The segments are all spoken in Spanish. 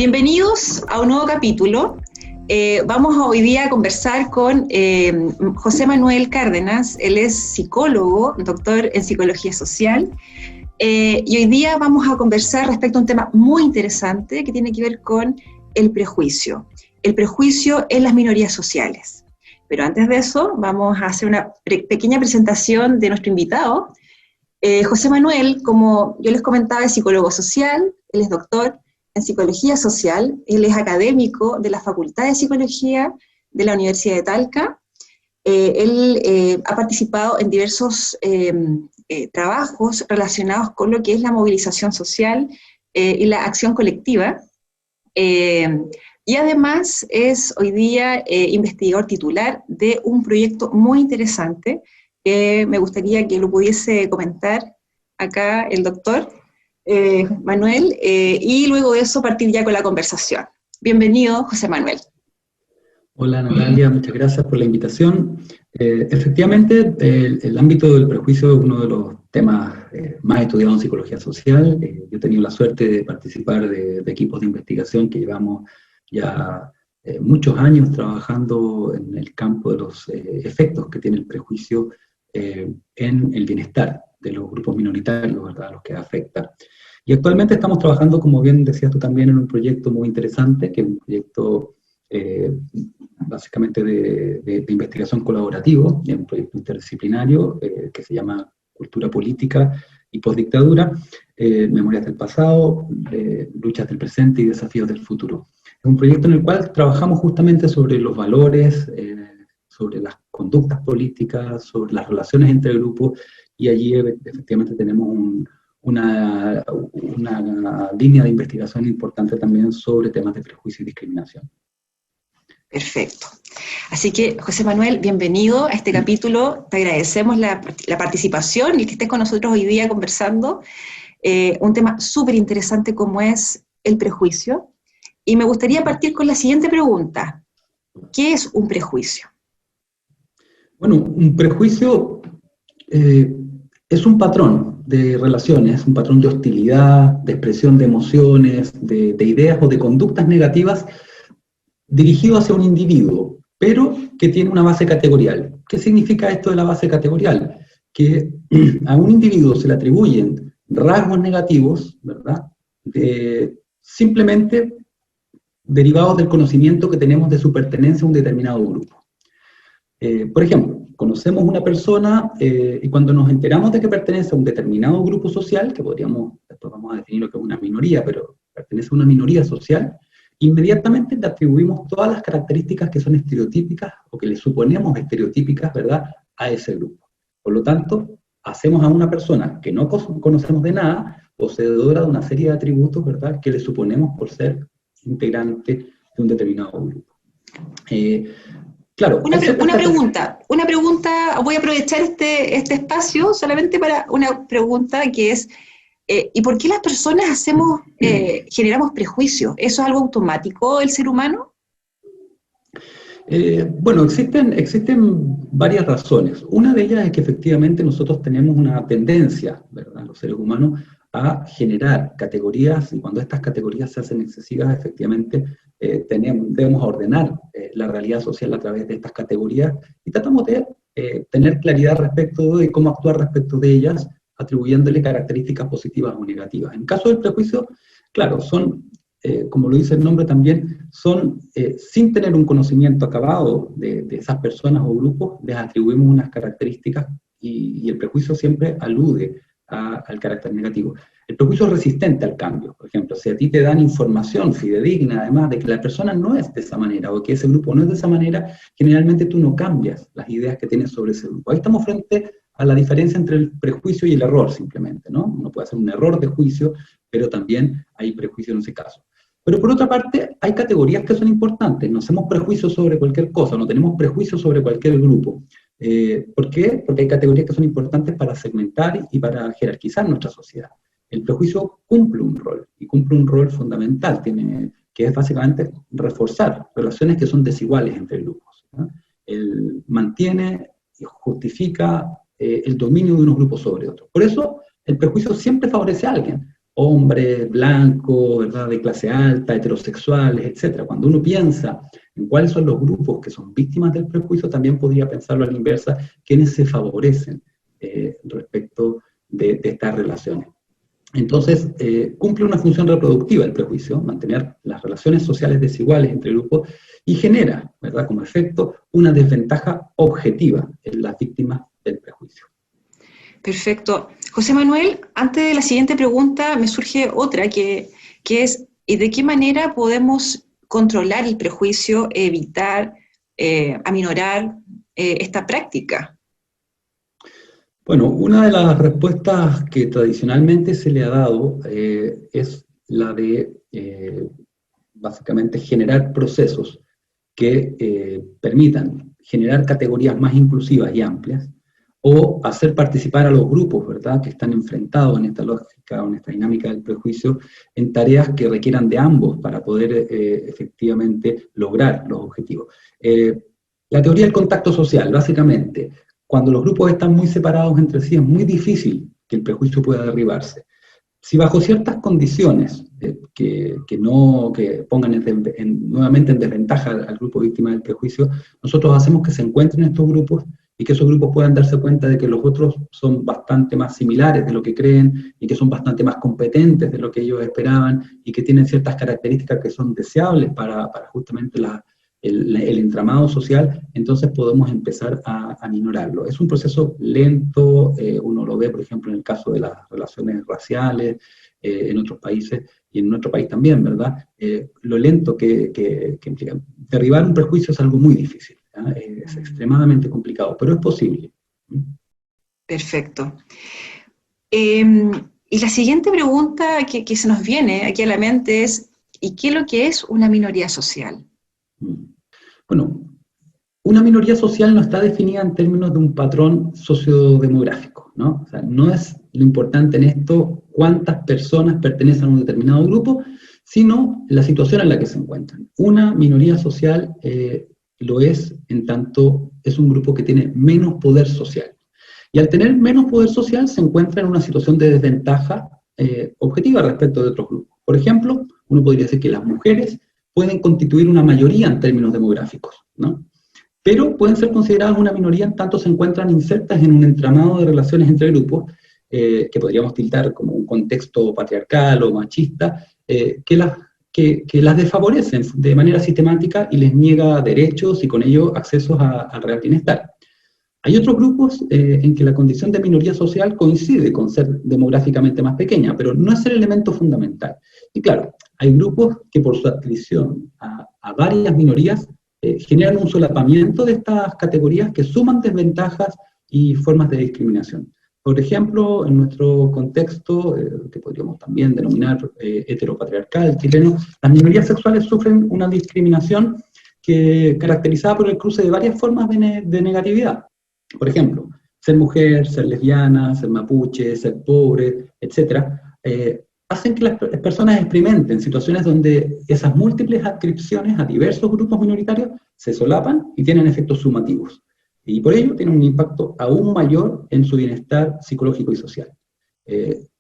Bienvenidos a un nuevo capítulo. Vamos hoy día a conversar con José Manuel Cárdenas. Él es psicólogo, doctor en psicología social. Y hoy día vamos a conversar respecto a un tema muy interesante que tiene que ver con el prejuicio. El prejuicio en las minorías sociales. Pero antes de eso, vamos a hacer una pequeña presentación de nuestro invitado. José Manuel, como yo les comentaba, es psicólogo social, él es doctor en psicología social, él es académico de la Facultad de Psicología de la Universidad de Talca. Él ha participado en diversos trabajos relacionados con lo que es la movilización social y la acción colectiva. Y además es hoy día investigador titular de un proyecto muy interesante que me gustaría que lo pudiese comentar acá el doctor Manuel, y luego de eso partir ya con la conversación. Bienvenido, José Manuel. Hola Natalia, muchas gracias por la invitación. Efectivamente, el ámbito del prejuicio es uno de los temas más estudiados en psicología social. Yo he tenido la suerte de participar de equipos de investigación que llevamos ya muchos años trabajando en el campo de los efectos que tiene el prejuicio en el bienestar de los grupos minoritarios, ¿verdad?, a los que afecta. Y actualmente estamos trabajando, como bien decías tú también, en un proyecto muy interesante, que es un proyecto básicamente de investigación colaborativo, es un proyecto interdisciplinario que se llama Cultura Política y Postdictadura, Memorias del Pasado, Luchas del Presente y Desafíos del Futuro. Es un proyecto en el cual trabajamos justamente sobre los valores, sobre las conductas políticas, sobre las relaciones entre grupos, y allí efectivamente tenemos una línea de investigación importante también sobre temas de prejuicio y discriminación. Perfecto. Así que, José Manuel, bienvenido a este capítulo. Te agradecemos la participación y que estés con nosotros hoy día conversando un tema súper interesante como es el prejuicio. Y me gustaría partir con la siguiente pregunta. ¿Qué es un prejuicio? Bueno, un prejuicio es un patrón de relaciones, un patrón de hostilidad, de expresión de emociones, de ideas o de conductas negativas dirigido hacia un individuo, pero que tiene una base categorial. ¿Qué significa esto de la base categorial? Que a un individuo se le atribuyen rasgos negativos, ¿verdad?, simplemente derivados del conocimiento que tenemos de su pertenencia a un determinado grupo. Por ejemplo, conocemos una persona y cuando nos enteramos de que pertenece a un determinado grupo social, que después vamos a definir lo que es una minoría, pero pertenece a una minoría social, inmediatamente le atribuimos todas las características que son estereotípicas o que le suponemos estereotípicas, ¿verdad?, a ese grupo. Por lo tanto, hacemos a una persona que no conocemos de nada, poseedora de una serie de atributos, ¿verdad?, que le suponemos por ser integrante de un determinado grupo. Claro, una pregunta, voy a aprovechar este espacio solamente para una pregunta que es, ¿y por qué las personas generamos prejuicios? ¿Eso es algo automático del ser humano? Bueno, existen varias razones. Una de ellas es que efectivamente nosotros tenemos una tendencia, ¿verdad?, los seres humanos, a generar categorías, y cuando estas categorías se hacen excesivas, efectivamente debemos ordenar la realidad social a través de estas categorías, y tratamos de tener claridad respecto de cómo actuar respecto de ellas, atribuyéndole características positivas o negativas. En caso del prejuicio, claro, son, como lo dice el nombre también, son, sin tener un conocimiento acabado de esas personas o grupos, les atribuimos unas características, y el prejuicio siempre alude al carácter negativo. El prejuicio es resistente al cambio. Por ejemplo, si a ti te dan información fidedigna, además de que la persona no es de esa manera, o que ese grupo no es de esa manera, generalmente tú no cambias las ideas que tienes sobre ese grupo. Ahí estamos frente a la diferencia entre el prejuicio y el error, simplemente, ¿no? Uno puede hacer un error de juicio, pero también hay prejuicio en ese caso. Pero por otra parte, hay categorías que son importantes. No hacemos prejuicios sobre cualquier cosa, no tenemos prejuicios sobre cualquier grupo. ¿Por qué? Porque hay categorías que son importantes para segmentar y para jerarquizar nuestra sociedad. El prejuicio cumple un rol, y cumple un rol fundamental, que es básicamente reforzar relaciones que son desiguales entre grupos, ¿no? Él mantiene y justifica el dominio de unos grupos sobre otros. Por eso, el prejuicio siempre favorece a alguien. hombres, blancos, ¿verdad?, de clase alta, heterosexuales, etc. Cuando uno piensa en cuáles son los grupos que son víctimas del prejuicio, también podría pensarlo a la inversa, quiénes se favorecen respecto de estas relaciones. Entonces, cumple una función reproductiva el prejuicio, mantener las relaciones sociales desiguales entre grupos, y genera, ¿verdad?, como efecto, una desventaja objetiva en las víctimas del prejuicio. Perfecto. José Manuel, antes de la siguiente pregunta me surge otra que es, ¿y de qué manera podemos controlar el prejuicio, evitar, aminorar esta práctica? Bueno, una de las respuestas que tradicionalmente se le ha dado es la de básicamente generar procesos que permitan generar categorías más inclusivas y amplias, o hacer participar a los grupos, ¿verdad?, que están enfrentados en esta lógica o en esta dinámica del prejuicio, en tareas que requieran de ambos para poder efectivamente lograr los objetivos. La teoría del contacto social, básicamente, cuando los grupos están muy separados entre sí, es muy difícil que el prejuicio pueda derribarse. Si bajo ciertas condiciones que pongan nuevamente en desventaja al grupo víctima del prejuicio, nosotros hacemos que se encuentren estos grupos y que esos grupos puedan darse cuenta de que los otros son bastante más similares de lo que creen y que son bastante más competentes de lo que ellos esperaban y que tienen ciertas características que son deseables para justamente el entramado social. Entonces podemos empezar a minorarlo. Es un proceso lento, uno lo ve, por ejemplo, en el caso de las relaciones raciales, en otros países, y en nuestro país también, ¿verdad? Lo lento que implica. Derribar un prejuicio es algo muy difícil, es extremadamente complicado, pero es posible. Perfecto. Y la siguiente pregunta que se nos viene aquí a la mente es, ¿y qué es lo que es una minoría social? Bueno, una minoría social no está definida en términos de un patrón sociodemográfico, ¿no? O sea, no es lo importante en esto cuántas personas pertenecen a un determinado grupo, sino la situación en la que se encuentran. Una minoría social lo es en tanto es un grupo que tiene menos poder social. Y al tener menos poder social se encuentra en una situación de desventaja objetiva respecto de otros grupos. Por ejemplo, uno podría decir que las mujeres pueden constituir una mayoría en términos demográficos, ¿no? Pero pueden ser consideradas una minoría en tanto se encuentran insertas en un entramado de relaciones entre grupos que podríamos tildar como un contexto patriarcal o machista, que las desfavorecen de manera sistemática y les niega derechos y con ello accesos al real bienestar. Hay otros grupos en que la condición de minoría social coincide con ser demográficamente más pequeña, pero no es el elemento fundamental. Y claro, hay grupos que por su adscripción a varias minorías generan un solapamiento de estas categorías que suman desventajas y formas de discriminación. Por ejemplo, en nuestro contexto, que podríamos también denominar heteropatriarcal chileno, las minorías sexuales sufren una discriminación caracterizada por el cruce de varias formas de negatividad. Por ejemplo, ser mujer, ser lesbiana, ser mapuche, ser pobre, etc., hacen que las personas experimenten situaciones donde esas múltiples adscripciones a diversos grupos minoritarios se solapan y tienen efectos sumativos. Y por ello tienen un impacto aún mayor en su bienestar psicológico y social.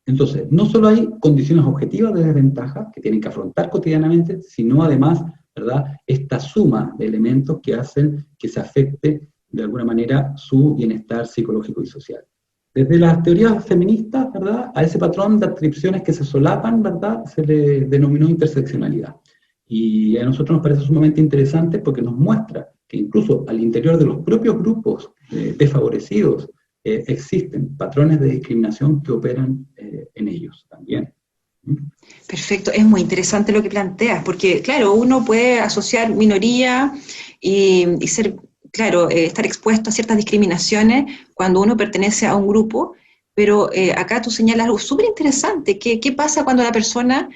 Entonces, no solo hay condiciones objetivas de desventaja que tienen que afrontar cotidianamente, sino además, ¿verdad?, esta suma de elementos que hacen que se afecte de alguna manera su bienestar psicológico y social. Desde las teorías feministas, ¿verdad?, a ese patrón de adscripciones que se solapan, ¿verdad?, se le denominó interseccionalidad. Y a nosotros nos parece sumamente interesante porque nos muestra que incluso al interior de los propios grupos desfavorecidos existen patrones de discriminación que operan en ellos también. Perfecto, es muy interesante lo que planteas, porque claro, uno puede asociar minoría y ser... Claro, estar expuesto a ciertas discriminaciones cuando uno pertenece a un grupo, pero acá tú señalas algo súper interesante. ¿Qué pasa cuando la persona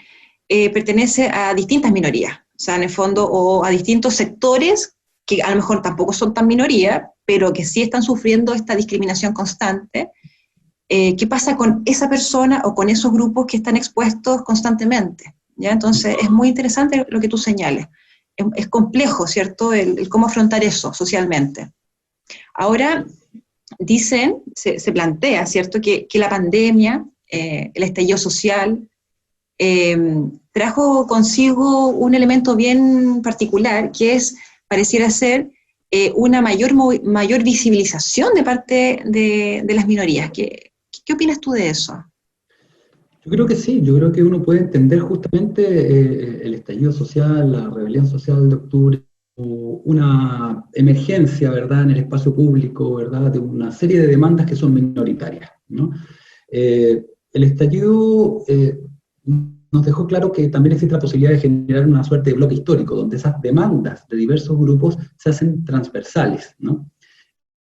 pertenece a distintas minorías? O sea, en el fondo, o a distintos sectores que a lo mejor tampoco son tan minoría, pero que sí están sufriendo esta discriminación constante. ¿Qué pasa con esa persona o con esos grupos que están expuestos constantemente? ¿Ya? Entonces, es muy interesante lo que tú señales. Es complejo, ¿cierto?, el cómo afrontar eso socialmente. Ahora, se plantea, ¿cierto?, que la pandemia, el estallido social, trajo consigo un elemento bien particular, que es, pareciera ser, una mayor visibilización de parte de las minorías. ¿Qué opinas tú de eso? Yo creo que sí, yo creo que uno puede entender justamente el estallido social, la rebelión social de octubre, como una emergencia, ¿verdad?, en el espacio público, ¿verdad?, de una serie de demandas que son minoritarias, ¿no? El estallido nos dejó claro que también existe la posibilidad de generar una suerte de bloque histórico, donde esas demandas de diversos grupos se hacen transversales, ¿no?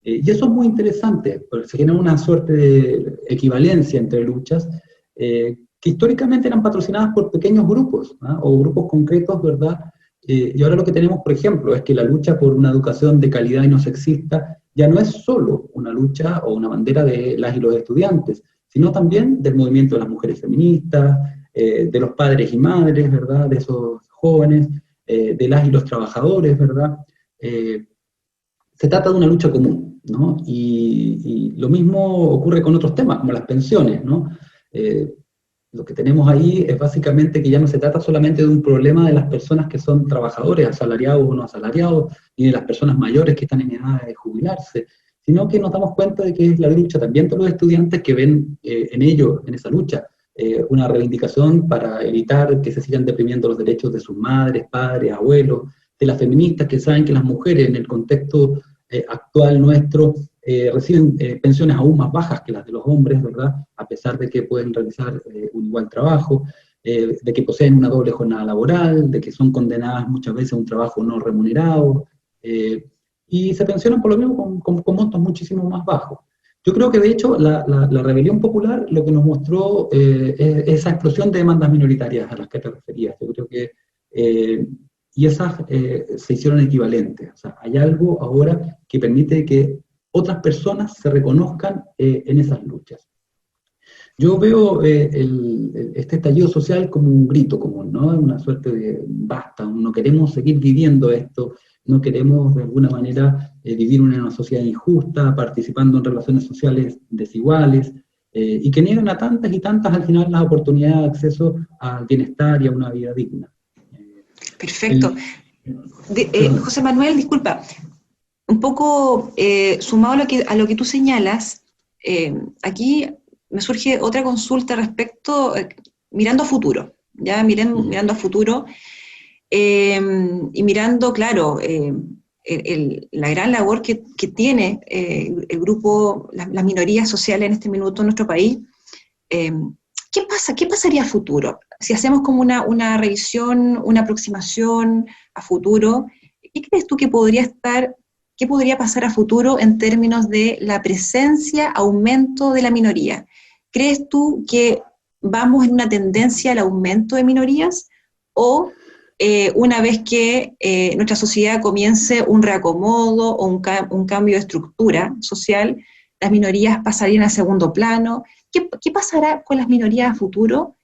Y eso es muy interesante, porque se genera una suerte de equivalencia entre luchas que históricamente eran patrocinadas por pequeños grupos, ¿no?, o grupos concretos, ¿verdad? Y ahora lo que tenemos, por ejemplo, es que la lucha por una educación de calidad y no sexista ya no es solo una lucha o una bandera de las y los estudiantes, sino también del movimiento de las mujeres feministas, de los padres y madres, ¿verdad?, de esos jóvenes, de las y los trabajadores, ¿verdad? Se trata de una lucha común, ¿no? Y lo mismo ocurre con otros temas, como las pensiones, ¿no? Lo que tenemos ahí es básicamente que ya no se trata solamente de un problema de las personas que son trabajadores, asalariados o no asalariados, ni de las personas mayores que están en edad de jubilarse, sino que nos damos cuenta de que es la lucha también de los estudiantes que ven en ello, en esa lucha, una reivindicación para evitar que se sigan deprimiendo los derechos de sus madres, padres, abuelos, de las feministas que saben que las mujeres en el contexto actual nuestro reciben pensiones aún más bajas que las de los hombres, ¿verdad?, a pesar de que pueden realizar un igual trabajo, de que poseen una doble jornada laboral, de que son condenadas muchas veces a un trabajo no remunerado, y se pensionan por lo mismo con montos muchísimo más bajos. Yo creo que de hecho la rebelión popular lo que nos mostró es esa explosión de demandas minoritarias a las que te referías. Yo creo que y esas se hicieron equivalentes. O sea, hay algo ahora que permite que otras personas se reconozcan en esas luchas. Yo veo este estallido social como un grito común, ¿no? Una suerte de basta, no queremos seguir viviendo esto, no queremos de alguna manera vivir en una sociedad injusta, participando en relaciones sociales desiguales, y que niegan a tantas y tantas al final las oportunidades de acceso al bienestar y a una vida digna. Perfecto. José Manuel, disculpa, un poco sumado a lo que tú señalas, aquí me surge otra consulta respecto, mirando a futuro, ya mirando a futuro, y mirando, claro, la gran labor que tiene el grupo, las minorías sociales en este minuto en nuestro país. ¿Qué pasaría a futuro? Si hacemos como una revisión, una aproximación a futuro, ¿qué crees tú que qué podría pasar a futuro en términos de la presencia, aumento de la minoría? ¿Crees tú que vamos en una tendencia al aumento de minorías o una vez que nuestra sociedad comience un reacomodo o un cambio de estructura social, las minorías pasarían a segundo plano? ¿Qué pasará con las minorías a futuro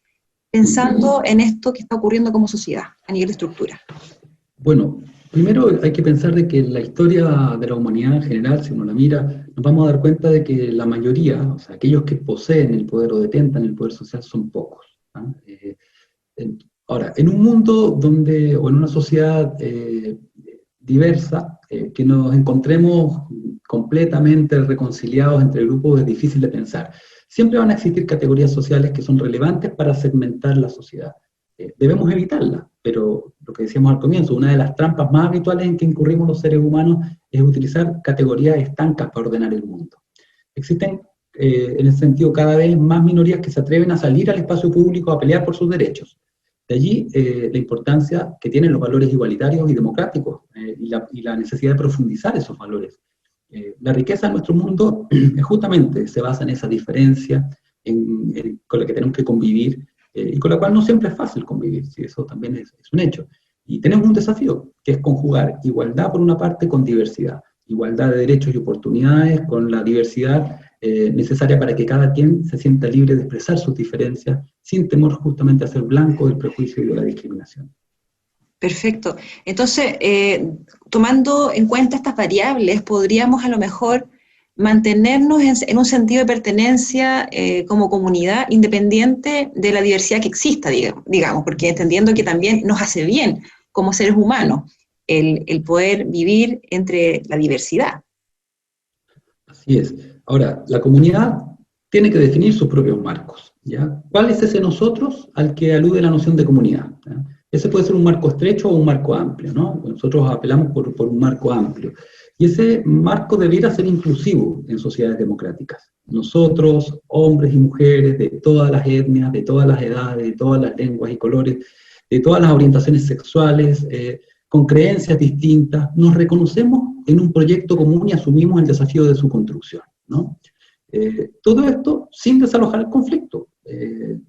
pensando en esto que está ocurriendo como sociedad a nivel de estructura? Bueno, primero hay que pensar de que la historia de la humanidad en general, si uno la mira, nos vamos a dar cuenta de que la mayoría, o sea, aquellos que poseen el poder o detentan el poder social son pocos, ¿no? Ahora, en un mundo donde, o en una sociedad diversa, que nos encontremos completamente reconciliados entre grupos es difícil de pensar. Siempre van a existir categorías sociales que son relevantes para segmentar la sociedad. Debemos evitarlas, pero lo que decíamos al comienzo, una de las trampas más habituales en que incurrimos los seres humanos es utilizar categorías estancas para ordenar el mundo. Existen, en ese sentido, cada vez más minorías que se atreven a salir al espacio público a pelear por sus derechos. De allí la importancia que tienen los valores igualitarios y democráticos y la necesidad de profundizar esos valores. La riqueza de nuestro mundo justamente se basa en esa diferencia con la que tenemos que convivir y con la cual no siempre es fácil convivir, ¿sí? Eso también es un hecho. Y tenemos un desafío, que es conjugar igualdad por una parte con diversidad, igualdad de derechos y oportunidades con la diversidad necesaria para que cada quien se sienta libre de expresar sus diferencias sin temor justamente a ser blanco del prejuicio y de la discriminación. Perfecto. Entonces, tomando en cuenta estas variables, podríamos a lo mejor mantenernos en un sentido de pertenencia como comunidad, independiente de la diversidad que exista, digamos, porque entendiendo que también nos hace bien como seres humanos el poder vivir entre la diversidad. Así es. Ahora, la comunidad tiene que definir sus propios marcos, ¿ya? ¿Cuál es ese nosotros al que alude la noción de comunidad? ¿Ya? Ese puede ser un marco estrecho o un marco amplio, ¿no? Nosotros apelamos por un marco amplio. Y ese marco debiera ser inclusivo en sociedades democráticas. Nosotros, hombres y mujeres de todas las etnias, de todas las edades, de todas las lenguas y colores, de todas las orientaciones sexuales, con creencias distintas, nos reconocemos en un proyecto común y asumimos el desafío de su construcción, ¿no? Todo esto sin desalojar el conflicto.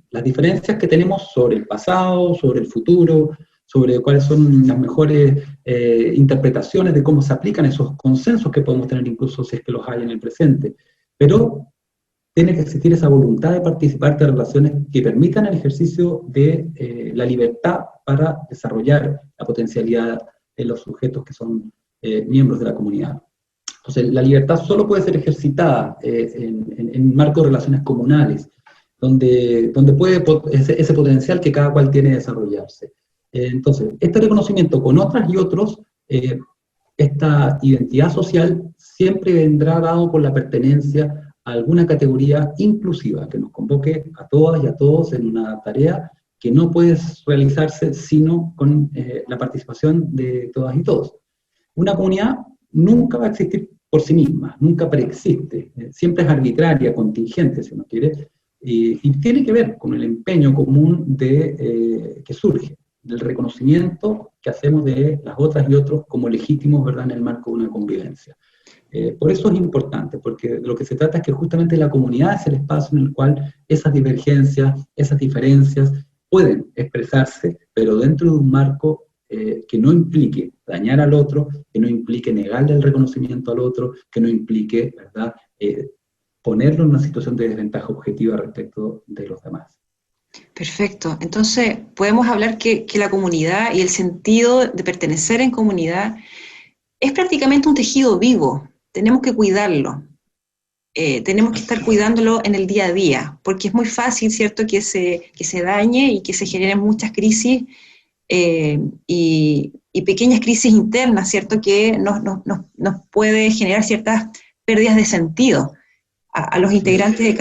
Las diferencias que tenemos sobre el pasado, sobre el futuro, sobre cuáles son las mejores interpretaciones de cómo se aplican esos consensos que podemos tener incluso si es que los hay en el presente. Pero tiene que existir esa voluntad de participar de relaciones que permitan el ejercicio de la libertad para desarrollar la potencialidad de los sujetos que son miembros de la comunidad. Entonces, la libertad solo puede ser ejercitada en marco de relaciones comunales, donde puede ese potencial que cada cual tiene desarrollarse. Entonces, este reconocimiento con otras y otros, esta identidad social siempre vendrá dado por la pertenencia a alguna categoría inclusiva que nos convoque a todas y a todos en una tarea que no puede realizarse sino con la participación de todas y todos. Una comunidad nunca va a existir por sí misma, nunca preexiste, siempre es arbitraria, contingente, si uno quiere, y tiene que ver con el empeño común que surge, del reconocimiento que hacemos de las otras y otros como legítimos, ¿verdad?, en el marco de una convivencia. Por eso es importante, porque de lo que se trata es que justamente la comunidad es el espacio en el cual esas divergencias, esas diferencias pueden expresarse, pero dentro de un marco que no implique dañar al otro, que no implique negarle el reconocimiento al otro, que no implique, ¿verdad?, ponerlo en una situación de desventaja objetiva respecto de los demás. Perfecto. Entonces, podemos hablar que la comunidad y el sentido de pertenecer en comunidad es prácticamente un tejido vivo. Tenemos que cuidarlo. Tenemos que estar cuidándolo en el día a día, porque es muy fácil, ¿cierto?, que se dañe y que se generen muchas crisis y pequeñas crisis internas, ¿cierto?, que nos puede generar ciertas pérdidas de sentido a los integrantes de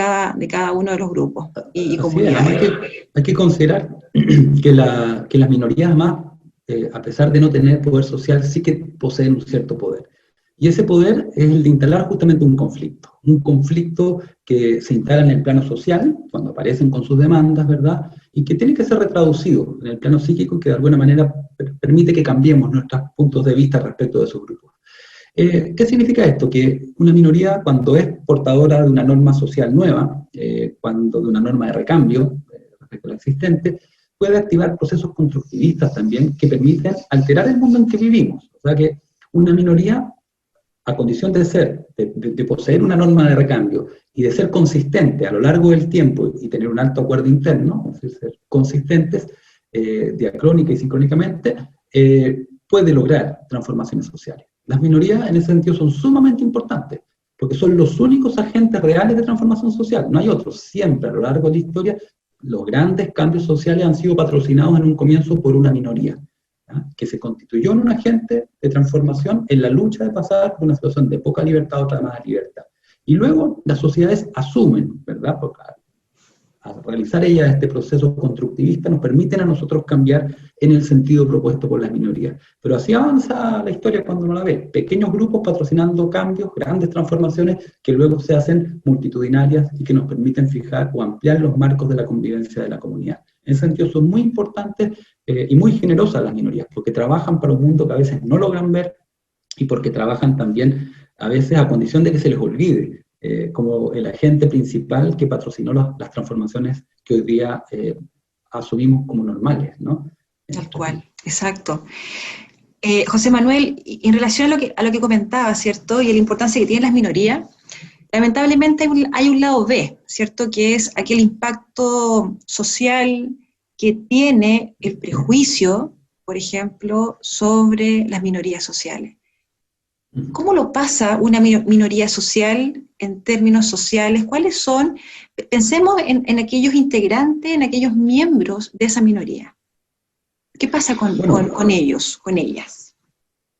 cada uno de los grupos y comunidades. Hay que considerar que las minorías, además, a pesar de no tener poder social, sí que poseen un cierto poder. Y ese poder es el de instalar justamente un conflicto que se instala en el plano social, cuando aparecen con sus demandas, ¿verdad?, y que tiene que ser retraducido en el plano psíquico, que de alguna manera permite que cambiemos nuestros puntos de vista respecto de esos grupos. ¿Qué significa esto? Que una minoría, cuando es portadora de una norma social nueva, cuando de una norma de recambio respecto a la existente, puede activar procesos constructivistas también que permiten alterar el mundo en que vivimos. O sea que una minoría, a condición de poseer una norma de recambio y de ser consistente a lo largo del tiempo y tener un alto acuerdo interno, es decir, ser consistentes diacrónica y sincrónicamente, puede lograr transformaciones sociales. Las minorías en ese sentido son sumamente importantes, porque son los únicos agentes reales de transformación social, no hay otros. Siempre a lo largo de la historia, los grandes cambios sociales han sido patrocinados en un comienzo por una minoría, ¿ya?, que se constituyó en un agente de transformación en la lucha de pasar de una situación de poca libertad a otra más libertad. Y luego las sociedades asumen, ¿verdad?, porque al realizar ellas este proceso constructivista nos permiten a nosotros cambiar en el sentido propuesto por las minorías. Pero así avanza la historia cuando uno la ve. Pequeños grupos patrocinando cambios, grandes transformaciones que luego se hacen multitudinarias y que nos permiten fijar o ampliar los marcos de la convivencia de la comunidad. En ese sentido son muy importantes y muy generosas las minorías, porque trabajan para un mundo que a veces no logran ver y porque trabajan también a veces a condición de que se les olvide. Como el agente principal que patrocinó las transformaciones que hoy día asumimos como normales, ¿no? Tal cual, exacto. José Manuel, en relación a lo que comentaba, ¿cierto?, y la importancia que tienen las minorías, lamentablemente hay un lado B, ¿cierto?, que es aquel impacto social que tiene el prejuicio, por ejemplo, sobre las minorías sociales. ¿Cómo lo pasa una minoría social en términos sociales? ¿Cuáles son? Pensemos en aquellos integrantes, en aquellos miembros de esa minoría. ¿Qué pasa con ellos, con ellas?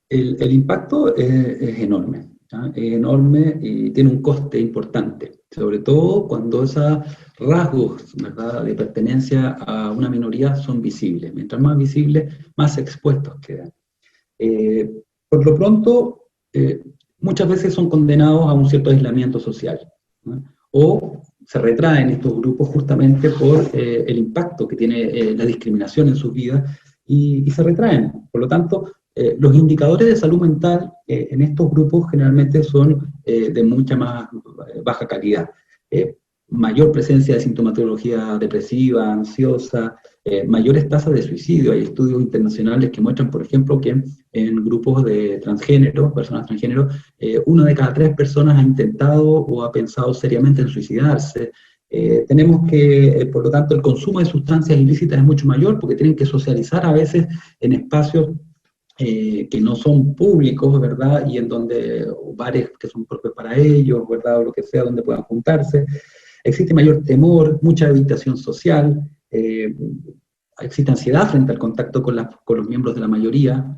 El impacto es enorme, ¿ya? Es enorme y tiene un coste importante, sobre todo cuando esos rasgos, ¿verdad?, de pertenencia a una minoría son visibles. Mientras más visibles, más expuestos quedan. Por lo pronto, muchas veces son condenados a un cierto aislamiento social, ¿no? O se retraen estos grupos justamente por el impacto que tiene la discriminación en sus vidas y se retraen. Por lo tanto, los indicadores de salud mental en estos grupos generalmente son de mucha más baja calidad. Mayor presencia de sintomatología depresiva, ansiosa, mayores tasas de suicidio. Hay estudios internacionales que muestran, por ejemplo, que en grupos de transgénero, personas transgénero, 1 de cada 3 personas ha intentado o ha pensado seriamente en suicidarse. Tenemos que, por lo tanto, el consumo de sustancias ilícitas es mucho mayor porque tienen que socializar a veces en espacios que no son públicos, ¿verdad? Y en donde, o bares que son propios para ellos, ¿verdad? O lo que sea, donde puedan juntarse. Existe mayor temor, mucha evitación social, existe ansiedad frente al contacto con los miembros de la mayoría.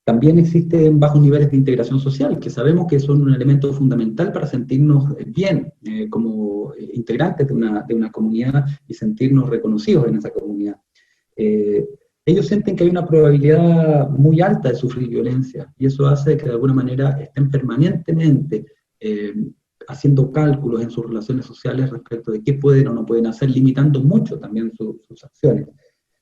También existen bajos niveles de integración social, que sabemos que son un elemento fundamental para sentirnos bien como integrantes de una comunidad y sentirnos reconocidos en esa comunidad. Ellos sienten que hay una probabilidad muy alta de sufrir violencia, y eso hace que de alguna manera estén permanentemente haciendo cálculos en sus relaciones sociales respecto de qué pueden o no pueden hacer, limitando mucho también sus acciones.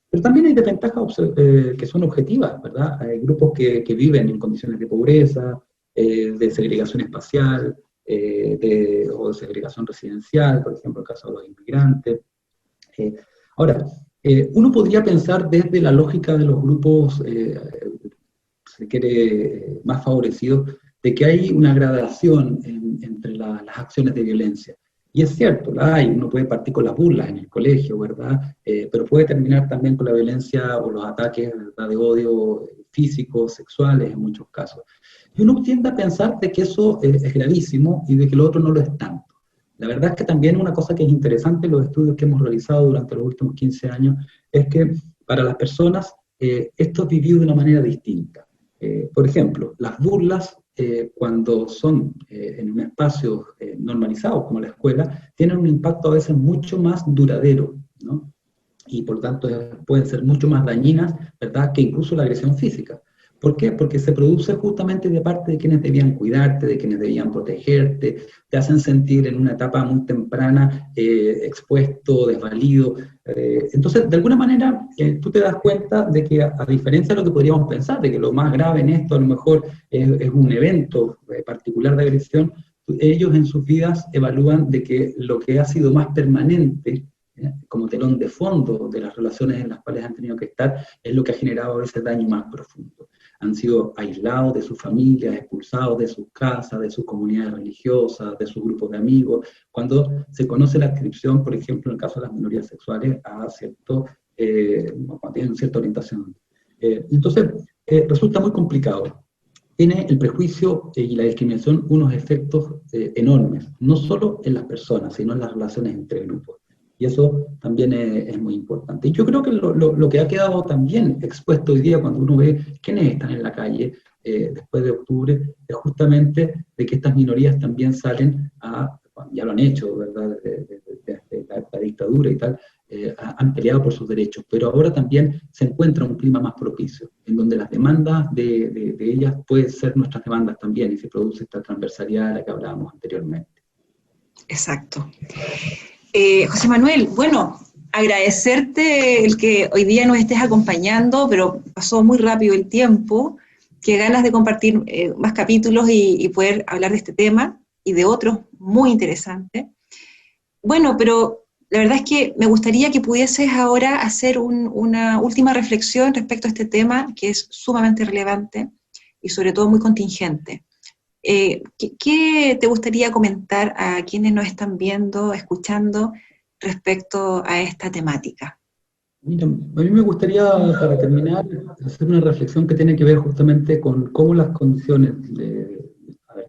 Pero también hay desventajas que son objetivas, ¿verdad? Hay grupos que viven en condiciones de pobreza, de segregación espacial, o de segregación residencial, por ejemplo, en el caso de los inmigrantes. Ahora, uno podría pensar desde la lógica de los grupos, si quiere, más favorecidos, de que hay una gradación entre las acciones de violencia. Y es cierto, la hay, uno puede partir con las burlas en el colegio, ¿verdad? Pero puede terminar también con la violencia o los ataques, ¿verdad?, de odio físicos, sexuales en muchos casos. Y uno tiende a pensar de que eso es gravísimo y de que lo otro no lo es tanto. La verdad es que también una cosa que es interesante en los estudios que hemos realizado durante los últimos 15 años es que para las personas esto es vivido de una manera distinta. Por ejemplo, las burlas, cuando son en un espacio normalizado como la escuela, tienen un impacto a veces mucho más duradero, ¿no? Y por tanto pueden ser mucho más dañinas, ¿verdad?, que incluso la agresión física. ¿Por qué? Porque se produce justamente de parte de quienes debían cuidarte, de quienes debían protegerte, te hacen sentir en una etapa muy temprana expuesto, desvalido. Entonces, de alguna manera, tú te das cuenta de que a diferencia de lo que podríamos pensar, de que lo más grave en esto a lo mejor es un evento particular de agresión, ellos en sus vidas evalúan de que lo que ha sido más permanente como telón de fondo de las relaciones en las cuales han tenido que estar, es lo que ha generado ese daño más profundo. Han sido aislados de sus familias, expulsados de sus casas, de sus comunidades religiosas, de sus grupos de amigos. Cuando se conoce la adscripción, por ejemplo, en el caso de las minorías sexuales, a cuando tienen cierta orientación. Entonces, resulta muy complicado. Tiene el prejuicio y la discriminación unos efectos enormes, no solo en las personas, sino en las relaciones entre grupos. Y eso también es muy importante. Y yo creo que lo que ha quedado también expuesto hoy día cuando uno ve quiénes están en la calle después de octubre, es justamente de que estas minorías también salen ya lo han hecho, ¿verdad?, desde la dictadura y tal, han peleado por sus derechos, pero ahora también se encuentra un clima más propicio, en donde las demandas de ellas pueden ser nuestras demandas también, y se produce esta transversalidad de la que hablábamos anteriormente. Exacto. José Manuel, bueno, agradecerte el que hoy día nos estés acompañando, pero pasó muy rápido el tiempo, qué ganas de compartir más capítulos y poder hablar de este tema y de otros muy interesantes. Bueno, pero la verdad es que me gustaría que pudieses ahora hacer una última reflexión respecto a este tema que es sumamente relevante y sobre todo muy contingente. ¿Qué te gustaría comentar a quienes nos están viendo, escuchando, respecto a esta temática? Mira, a mí me gustaría, para terminar, hacer una reflexión que tiene que ver justamente con cómo las condiciones,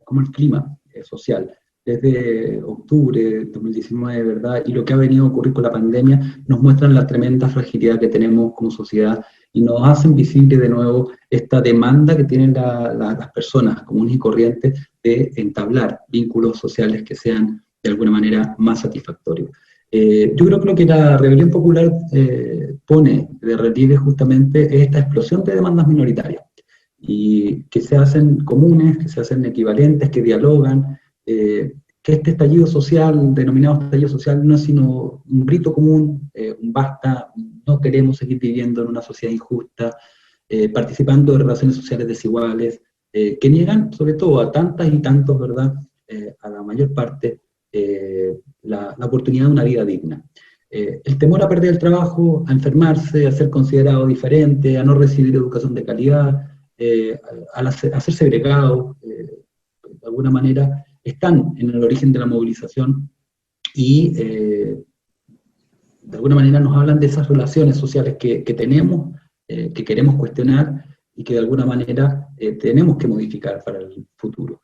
cómo el clima social, desde octubre de 2019, ¿verdad? Y lo que ha venido a ocurrir con la pandemia, nos muestran la tremenda fragilidad que tenemos como sociedad y nos hacen visible de nuevo esta demanda que tienen las personas comunes y corrientes de entablar vínculos sociales que sean de alguna manera más satisfactorios. Yo creo que lo que la rebelión popular pone de relieve justamente es esta explosión de demandas minoritarias y que se hacen comunes, que se hacen equivalentes, que dialogan, que este estallido social, denominado estallido social, no es sino un grito común, un basta, no queremos seguir viviendo en una sociedad injusta, participando de relaciones sociales desiguales, que niegan sobre todo a tantas y tantos, ¿verdad?, a la mayor parte, la oportunidad de una vida digna. El temor a perder el trabajo, a enfermarse, a ser considerado diferente, a no recibir educación de calidad, a ser segregado, de alguna manera, están en el origen de la movilización y de alguna manera nos hablan de esas relaciones sociales que tenemos, que queremos cuestionar y que de alguna manera tenemos que modificar para el futuro.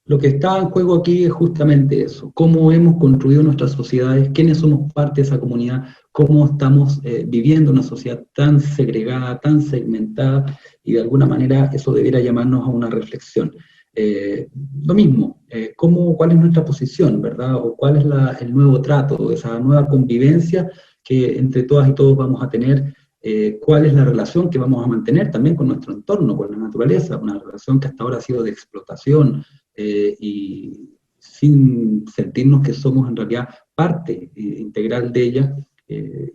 Lo que está en juego aquí es justamente eso, cómo hemos construido nuestras sociedades, quiénes somos parte de esa comunidad, cómo estamos viviendo una sociedad tan segregada, tan segmentada, y de alguna manera eso debiera llamarnos a una reflexión. Lo mismo, cuál es nuestra posición, ¿verdad? O cuál es el nuevo trato, esa nueva convivencia que entre todas y todos vamos a tener, cuál es la relación que vamos a mantener también con nuestro entorno, con la naturaleza, una relación que hasta ahora ha sido de explotación, y sin sentirnos que somos en realidad parte integral de ella.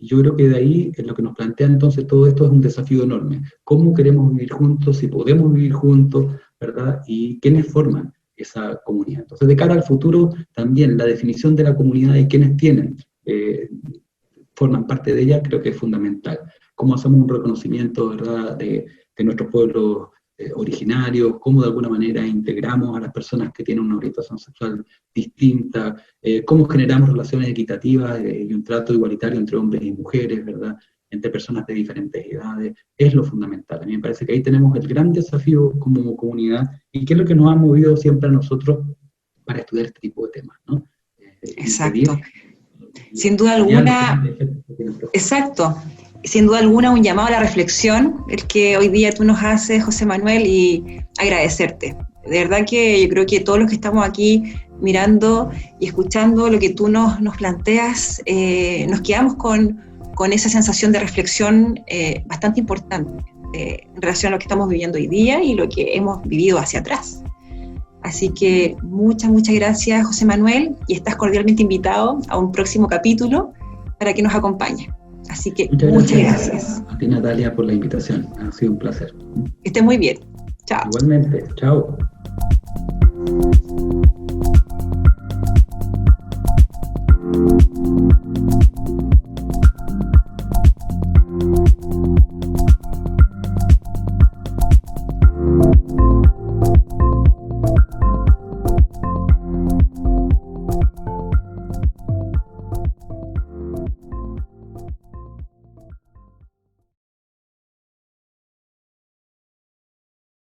Yo creo que de ahí es lo que nos plantea entonces todo esto es un desafío enorme. ¿Cómo queremos vivir juntos? Si podemos vivir juntos, ¿verdad? Y quiénes forman esa comunidad. Entonces, de cara al futuro, también la definición de la comunidad y quiénes forman parte de ella, creo que es fundamental. Cómo hacemos un reconocimiento, ¿verdad?, de nuestros pueblos originarios, cómo de alguna manera integramos a las personas que tienen una orientación sexual distinta, cómo generamos relaciones equitativas y un trato igualitario entre hombres y mujeres, ¿verdad?, entre personas de diferentes edades, es lo fundamental. A mí me parece que ahí tenemos el gran desafío como comunidad y que es lo que nos ha movido siempre a nosotros para estudiar este tipo de temas, ¿no? Exacto. Sin duda alguna, exacto. Sin duda alguna, un llamado a la reflexión, el que hoy día tú nos haces, José Manuel, y agradecerte. De verdad que yo creo que todos los que estamos aquí mirando y escuchando lo que tú nos planteas, nos quedamos con esa sensación de reflexión bastante importante en relación a lo que estamos viviendo hoy día y lo que hemos vivido hacia atrás. Así que muchas gracias, José Manuel, y estás cordialmente invitado a un próximo capítulo para que nos acompañe. Así que muchas gracias. A ti, Natalia, por la invitación. Ha sido un placer. Que estés muy bien. Chao. Igualmente. Chao.